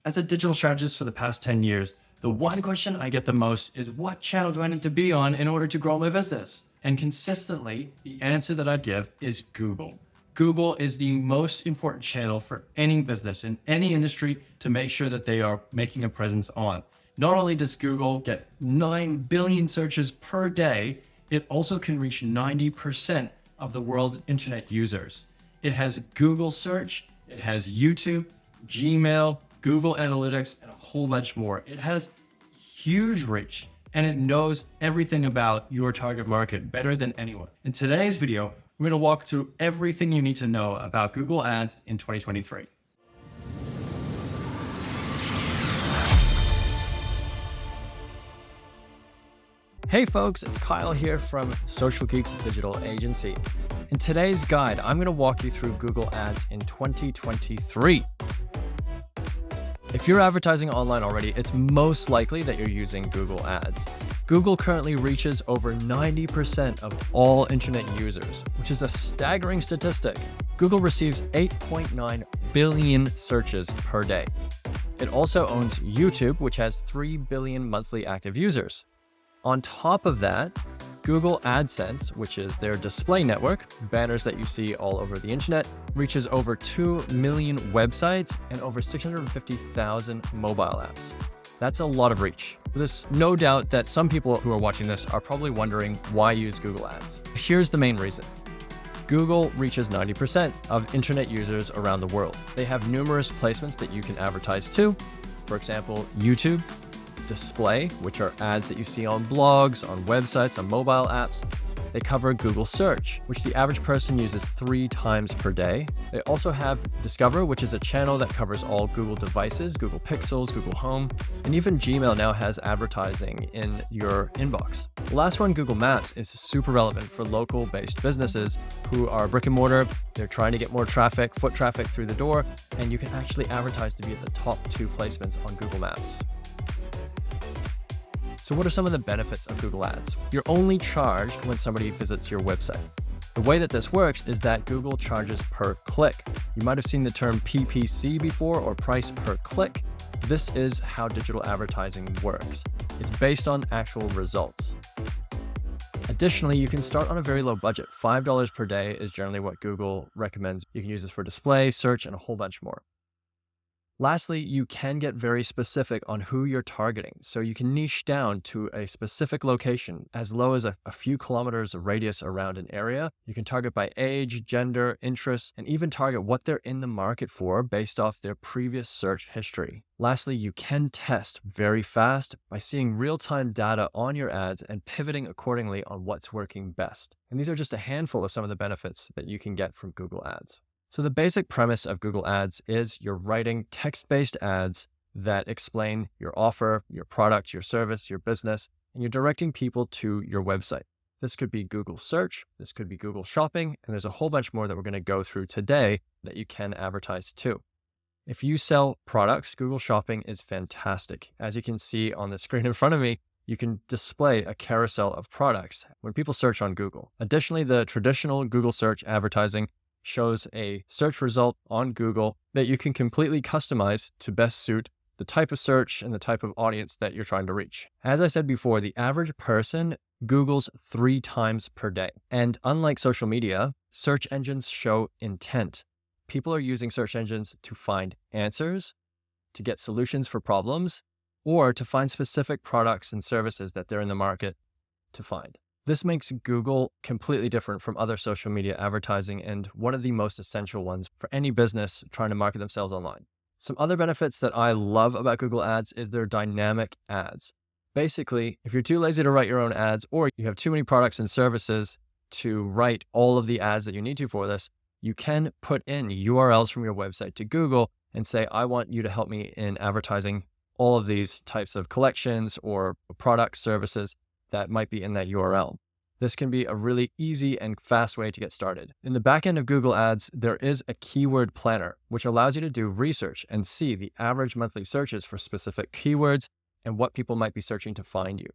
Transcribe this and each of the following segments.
As a digital strategist for the past 10 years, the one question I get the most is what channel do I need to be on in order to grow my business? And consistently, the answer that I give is Google. Google is the most important channel for any business in any industry to make sure that they are making a presence on. Not only does Google get 9 billion searches per day, it also can reach 90% of the world's internet users. It has Google search, it has YouTube, Gmail, Google Analytics, and a whole bunch more. It has huge reach, and it knows everything about your target market better than anyone. In today's video, we're going to walk through everything you need to know about Google Ads in 2023. Hey folks, it's Kyle here from Social Geeks Digital Agency. In today's guide, I'm going to walk you through Google Ads in 2023. If you're advertising online already, it's most likely that you're using Google Ads. Google currently reaches over 90% of all internet users, which is a staggering statistic. Google receives 8.9 billion searches per day. It also owns YouTube, which has 3 billion monthly active users. On top of that, Google AdSense, which is their display network, banners that you see all over the internet, reaches over 2 million websites and over 650,000 mobile apps. That's a lot of reach. There's no doubt that some people who are watching this are probably wondering why use Google Ads. Here's the main reason. Google reaches 90% of internet users around the world. They have numerous placements that you can advertise to. For example, YouTube, display, which are ads that you see on blogs, on websites, on mobile apps. They cover Google search, which the average person uses 3 times per day. They also have Discover, which is a channel that covers all Google devices, Google Pixels, Google Home, and even Gmail now has advertising in your inbox. The last one, Google Maps, is super relevant for local-based businesses who are brick and mortar. They're trying to get more traffic, foot traffic through the door, and you can actually advertise to be at the top 2 placements on Google Maps. So what are some of the benefits of Google Ads? You're only charged when somebody visits your website. The way that this works is that Google charges per click. You might have seen the term PPC before, or price per click. This is how digital advertising works. It's based on actual results. Additionally, you can start on a very low budget. $5 per day is generally what Google recommends. You can use this for display, search, and a whole bunch more. Lastly, you can get very specific on who you're targeting. So you can niche down to a specific location as low as a few kilometers of radius around an area. You can target by age, gender, interests, and even target what they're in the market for based off their previous search history. Lastly, you can test very fast by seeing real-time data on your ads and pivoting accordingly on what's working best. And these are just a handful of some of the benefits that you can get from Google Ads. So the basic premise of Google Ads is you're writing text-based ads that explain your offer, your product, your service, your business, and you're directing people to your website. This could be Google Search, this could be Google Shopping, and there's a whole bunch more that we're going to go through today that you can advertise to. If you sell products, Google Shopping is fantastic. As you can see on the screen in front of me, you can display a carousel of products when people search on Google. Additionally, the traditional Google Search advertising shows a search result on Google that you can completely customize to best suit the type of search and the type of audience that you're trying to reach. As I said before, the average person Googles 3 times per day. And unlike social media, search engines show intent. People are using search engines to find answers, to get solutions for problems, or to find specific products and services that they're in the market to find. This makes Google completely different from other social media advertising and one of the most essential ones for any business trying to market themselves online. Some other benefits that I love about Google Ads is their dynamic ads. Basically, if you're too lazy to write your own ads or you have too many products and services to write all of the ads that you need to for this, you can put in URLs from your website to Google and say, I want you to help me in advertising all of these types of collections or product services that might be in that URL. This can be a really easy and fast way to get started. In the back end of Google Ads, there is a keyword planner, which allows you to do research and see the average monthly searches for specific keywords and what people might be searching to find you.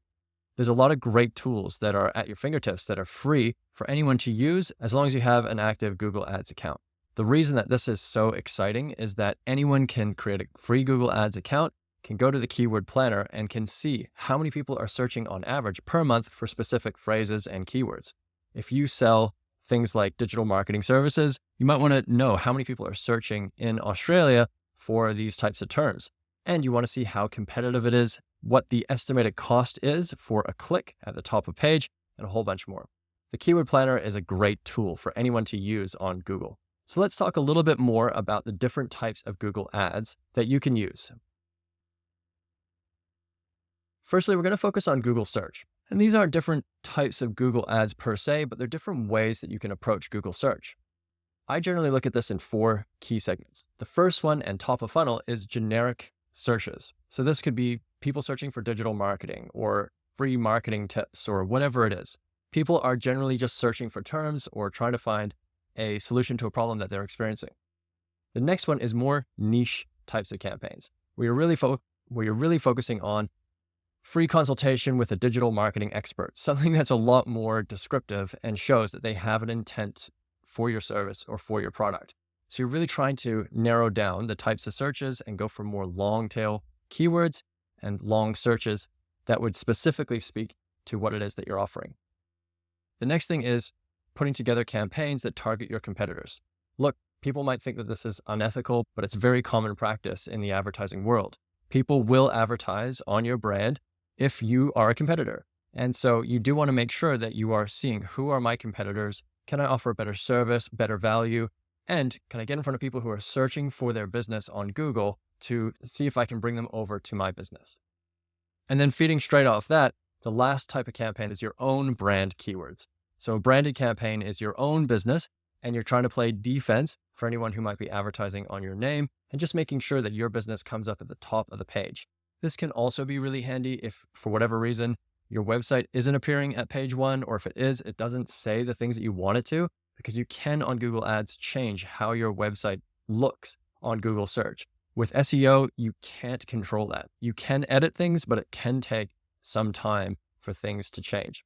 There's a lot of great tools that are at your fingertips that are free for anyone to use as long as you have an active Google Ads account. The reason that this is so exciting is that anyone can create a free Google Ads account, can go to the keyword planner, and can see how many people are searching on average per month for specific phrases and keywords. If you sell things like digital marketing services, you might want to know how many people are searching in Australia for these types of terms. And you want to see how competitive it is, what the estimated cost is for a click at the top of page, and a whole bunch more. The keyword planner is a great tool for anyone to use on Google. So let's talk a little bit more about the different types of Google Ads that you can use. Firstly, we're going to focus on Google search. And these aren't different types of Google Ads per se, but they're different ways that you can approach Google search. I generally look at this in 4 key segments. The first one and top of funnel is generic searches. So this could be people searching for digital marketing or free marketing tips or whatever it is. People are generally just searching for terms or trying to find a solution to a problem that they're experiencing. The next one is more niche types of campaigns, where you're really focusing on free consultation with a digital marketing expert, something that's a lot more descriptive and shows that they have an intent for your service or for your product. So you're really trying to narrow down the types of searches and go for more long tail keywords and long searches that would specifically speak to what it is that you're offering. The next thing is putting together campaigns that target your competitors. Look, people might think that this is unethical, but it's very common practice in the advertising world. People will advertise on your brand if you are a competitor. And so you do want to make sure that you are seeing who are my competitors, can I offer better service, better value, and can I get in front of people who are searching for their business on Google to see if I can bring them over to my business. And then feeding straight off that, the last type of campaign is your own brand keywords. So a branded campaign is your own business, and you're trying to play defense for anyone who might be advertising on your name and just making sure that your business comes up at the top of the page. This can also be really handy if, for whatever reason, your website isn't appearing at page 1, or if it is, it doesn't say the things that you want it to, because you can on Google Ads change how your website looks on Google search. With SEO, you can't control that. You can edit things, but it can take some time for things to change.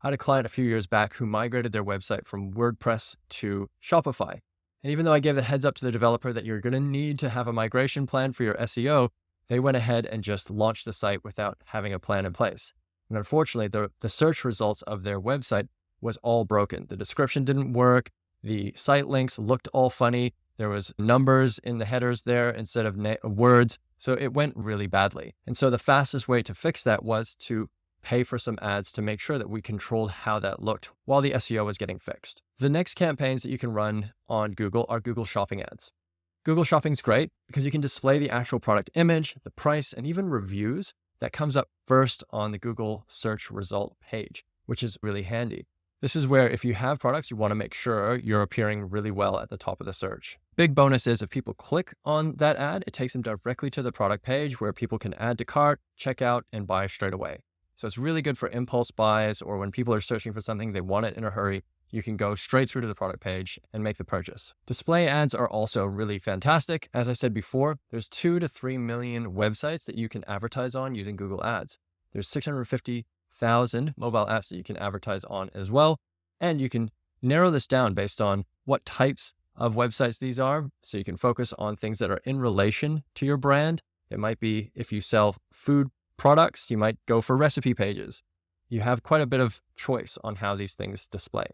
I had a client a few years back who migrated their website from WordPress to Shopify. And even though I gave a heads up to the developer that you're going to need to have a migration plan for your SEO, they went ahead and just launched the site without having a plan in place. And unfortunately, the search results of their website was all broken. The description didn't work. The site links looked all funny. There was numbers in the headers there instead of words. So it went really badly. And so the fastest way to fix that was to pay for some ads to make sure that we controlled how that looked while the SEO was getting fixed. The next campaigns that you can run on Google are Google Shopping ads. Google Shopping's great because you can display the actual product image, the price, and even reviews that comes up first on the Google search result page, which is really handy. This is where if you have products, you want to make sure you're appearing really well at the top of the search. Big bonus is if people click on that ad, it takes them directly to the product page where people can add to cart, check out, and buy straight away. So it's really good for impulse buys, or when people are searching for something, they want it in a hurry. You can go straight through to the product page and make the purchase. Display ads are also really fantastic. As I said before, there's 2 to 3 million websites that you can advertise on using Google Ads. There's 650,000 mobile apps that you can advertise on as well. And you can narrow this down based on what types of websites these are. So you can focus on things that are in relation to your brand. It might be if you sell food products, you might go for recipe pages. You have quite a bit of choice on how these things display.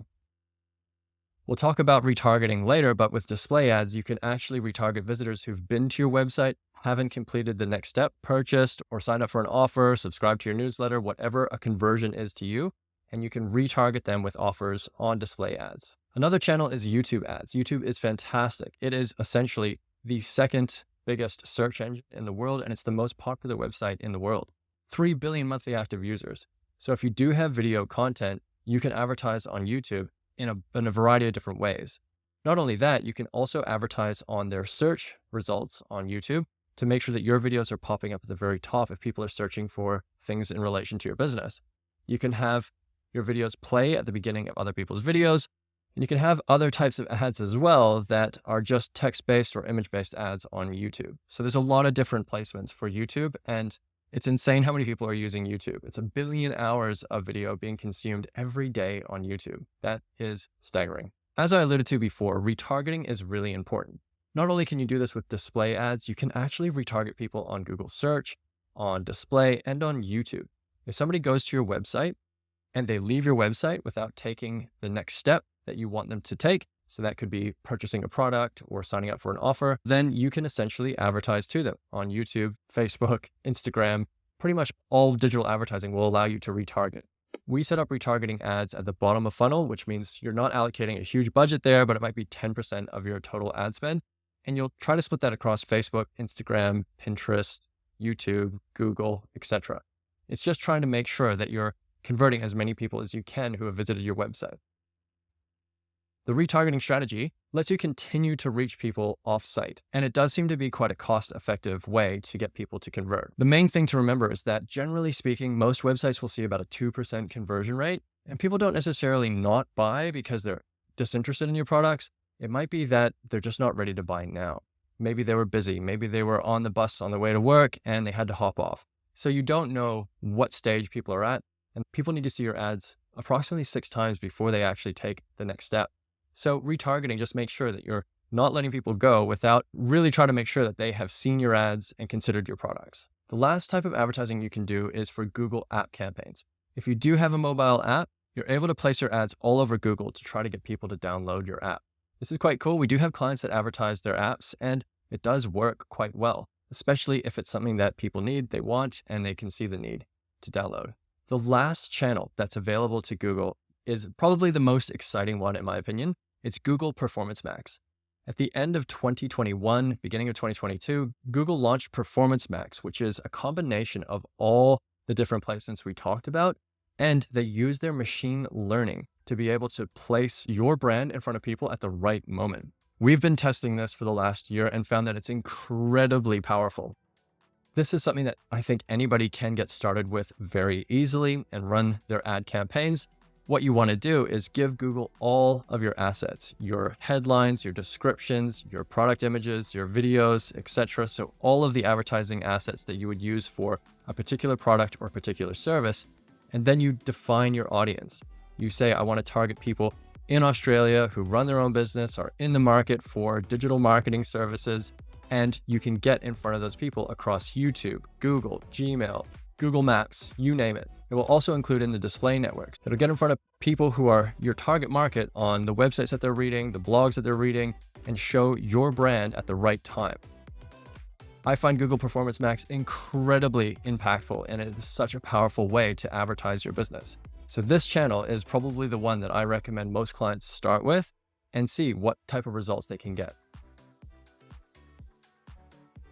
We'll talk about retargeting later, but with display ads, you can actually retarget visitors who've been to your website, haven't completed the next step, purchased, or signed up for an offer, subscribed to your newsletter, whatever a conversion is to you, and you can retarget them with offers on display ads. Another channel is YouTube ads. YouTube is fantastic. It is essentially the second biggest search engine in the world, and it's the most popular website in the world. 3 billion monthly active users. So if you do have video content, you can advertise on YouTube in a variety of different ways. Not only that, you can also advertise on their search results on YouTube to make sure that your videos are popping up at the very top if people are searching for things in relation to your business. You can have your videos play at the beginning of other people's videos, and you can have other types of ads as well that are just text-based or image-based ads on YouTube. So there's a lot of different placements for YouTube, and it's insane how many people are using YouTube. It's 1 billion hours of video being consumed every day on YouTube. That is staggering. As I alluded to before, retargeting is really important. Not only can you do this with display ads, you can actually retarget people on Google search, on display, and on YouTube. If somebody goes to your website and they leave your website without taking the next step that you want them to take, so that could be purchasing a product or signing up for an offer, then you can essentially advertise to them on YouTube, Facebook, Instagram. Pretty much all digital advertising will allow you to retarget. We set up retargeting ads at the bottom of funnel, which means you're not allocating a huge budget there, but it might be 10% of your total ad spend. And you'll try to split that across Facebook, Instagram, Pinterest, YouTube, Google, etc. It's just trying to make sure that you're converting as many people as you can who have visited your website. The retargeting strategy lets you continue to reach people off-site, and it does seem to be quite a cost-effective way to get people to convert. The main thing to remember is that, generally speaking, most websites will see about a 2% conversion rate, and people don't necessarily not buy because they're disinterested in your products. It might be that they're just not ready to buy now. Maybe they were busy, maybe they were on the bus on their way to work and they had to hop off. So you don't know what stage people are at, and people need to see your ads approximately 6 times before they actually take the next step. So retargeting just makes sure that you're not letting people go without really trying to make sure that they have seen your ads and considered your products. The last type of advertising you can do is for Google app campaigns. If you do have a mobile app, you're able to place your ads all over Google to try to get people to download your app. This is quite cool. We do have clients that advertise their apps, and it does work quite well, especially if it's something that people need, they want, and they can see the need to download. The last channel that's available to Google is probably the most exciting one, in my opinion. It's Google Performance Max. At the end of 2021, beginning of 2022, Google launched Performance Max, which is a combination of all the different placements we talked about, and they use their machine learning to be able to place your brand in front of people at the right moment. We've been testing this for the last year and found that it's incredibly powerful. This is something that I think anybody can get started with very easily and run their ad campaigns. What you want to do is give Google all of your assets, your headlines, your descriptions, your product images, your videos, etc. So all of the advertising assets that you would use for a particular product or particular service. And then you define your audience. You say, I want to target people in Australia who run their own business, are in the market for digital marketing services, and you can get in front of those people across YouTube, Google, Gmail, Google Maps, you name it. It will also include in the display networks. It'll get in front of people who are your target market on the websites that they're reading, the blogs that they're reading, and show your brand at the right time. I find Google Performance Max incredibly impactful, and it is such a powerful way to advertise your business. So this channel is probably the one that I recommend most clients start with and see what type of results they can get.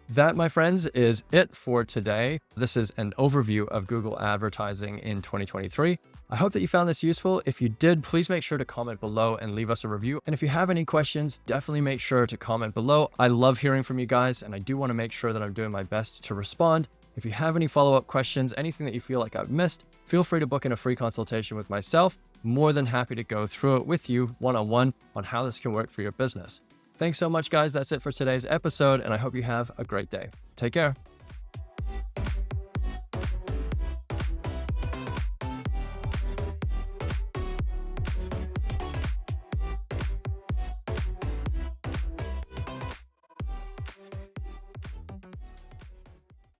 That, my friends, is it for today. This is an overview of Google advertising in 2023. I hope that you found this useful. If you did, please make sure to comment below and leave us a review. And if you have any questions, definitely make sure to comment below. I love hearing from you guys, and I do want to make sure that I'm doing my best to respond. If you have any follow-up questions, anything that you feel like I've missed, feel free to book in a free consultation with myself. More than happy to go through it with you one-on-one on how this can work for your business. Thanks so much, guys. That's it for today's episode, and I hope you have a great day. Take care.